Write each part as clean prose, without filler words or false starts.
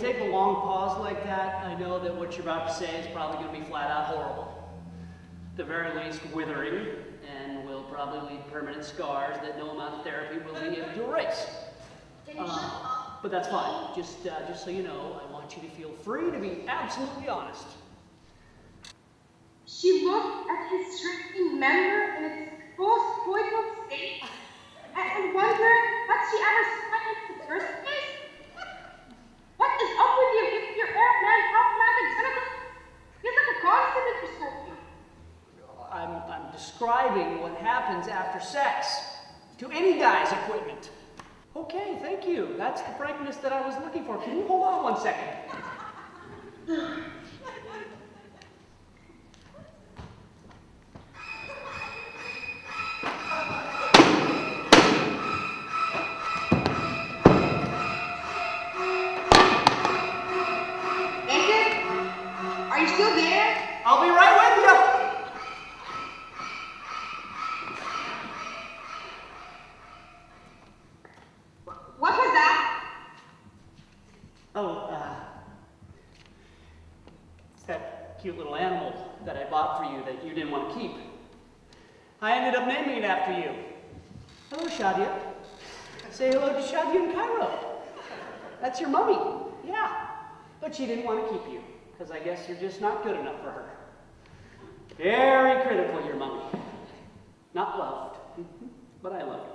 take a long pause like that, I know that what you're about to say is probably going to be flat out horrible. At the very least, withering, and will probably leave permanent scars that no amount of therapy will be able to erase. But that's fine. Just so you know, I want you to feel free to be absolutely honest. She looked at his shrinking member in its post-coital state and wondered, had she ever sweated in the first place? What is up with you? If your air man problematic genitals feels like a constant or something. I'm describing what happens after sex to any guy's equipment. Okay, thank you. That's the frankness that I was looking for. Can you hold on 1 second? Are you still there? I'll be right with you. What was that? Oh, it's that cute little animal that I bought for you that you didn't want to keep. I ended up naming it after you. Hello, Shadia. Say hello to Shadia in Cairo. That's your mummy. Yeah. But she didn't want to keep you, because I guess you're just not good enough for her. Very critical, your mummy. Not loved, but I love her.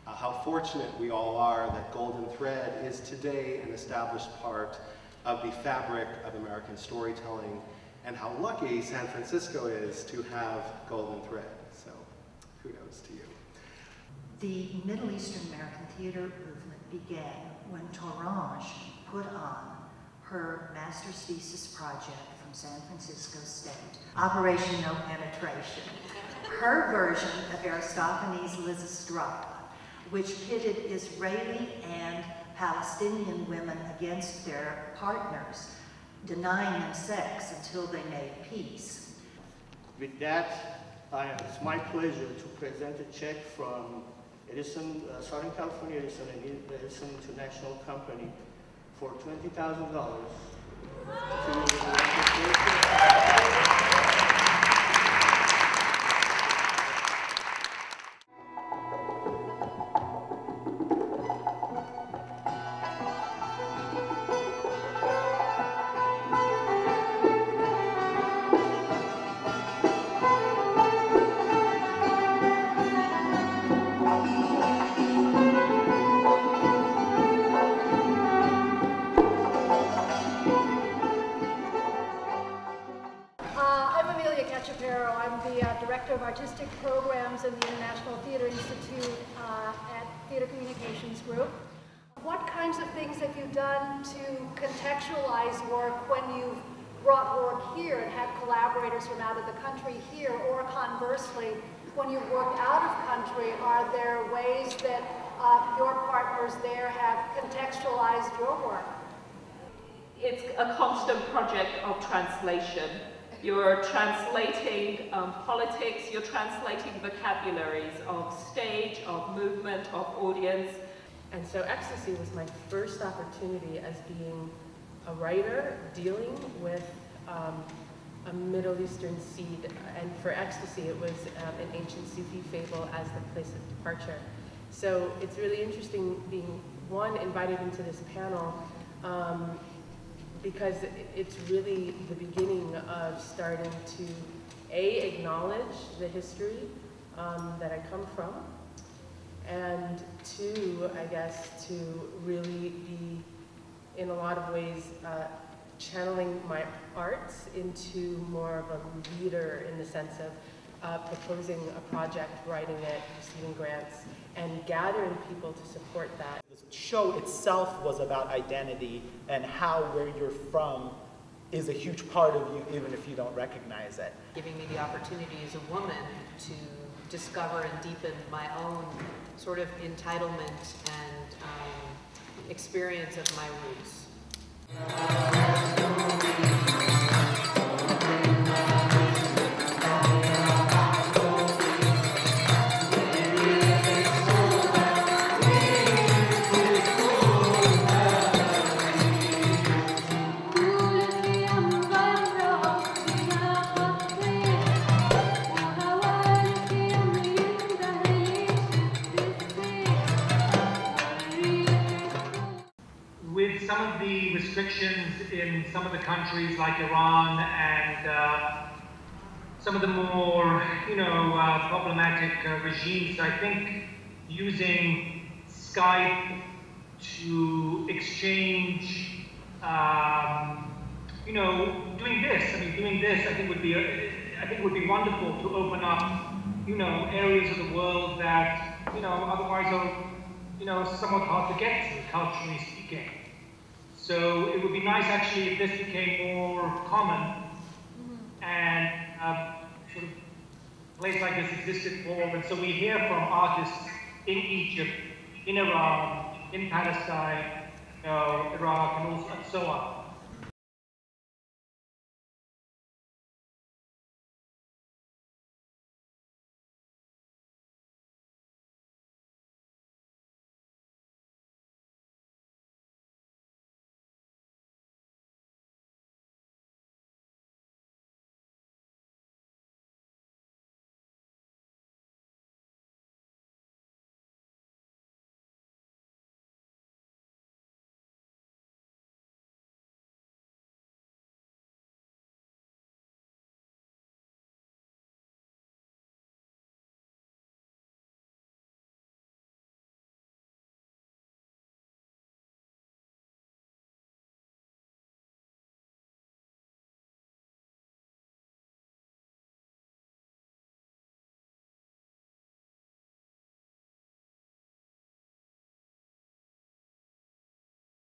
How fortunate we all are that Golden Thread is today an established part of the fabric of American storytelling, and how lucky San Francisco is to have Golden Thread. So, kudos to you. The Middle Eastern American theater movement began when Torange put on her master's thesis project from San Francisco State, Operation No Penetration. Her version of Aristophanes' Lysistrata, which pitted Israeli and Palestinian women against their partners, denying them sex until they made peace. With that, it's my pleasure to present a check from Edison, Southern California Edison International Company for $20,000 I'm the Director of Artistic Programs in the International Theater Institute at Theater Communications Group. What kinds of things have you done to contextualize work when you've brought work here and had collaborators from out of the country here, or conversely, when you've worked out of country, are there ways that your partners there have contextualized your work? It's a constant project of translation. You're translating politics, you're translating vocabularies of stage, of movement, of audience. And so Ecstasy was my first opportunity as being a writer dealing with a Middle Eastern seed. And for Ecstasy, it was an ancient Sufi fable as the place of departure. So it's really interesting being, one, invited into this panel because it's really the beginning of starting to, A, acknowledge the history that I come from, and two, I guess, to really be, in a lot of ways, channeling my arts into more of a leader in the sense of proposing a project, writing it, receiving grants, and gathering people to support that. The show itself was about identity and how where you're from is a huge part of you, even if you don't recognize it. Giving me the opportunity as a woman to discover and deepen my own sort of entitlement and experience of my roots. restrictions in some of the countries like Iran and some of the more, problematic regimes. I think using Skype to exchange, doing this, I think would be wonderful to open up, areas of the world that, otherwise are, somewhat hard to get to, culturally speaking. So it would be nice actually if this became more common and sort of a place like this existed more. And so we hear from artists in Egypt, in Iran, in Palestine, Iraq, and so on.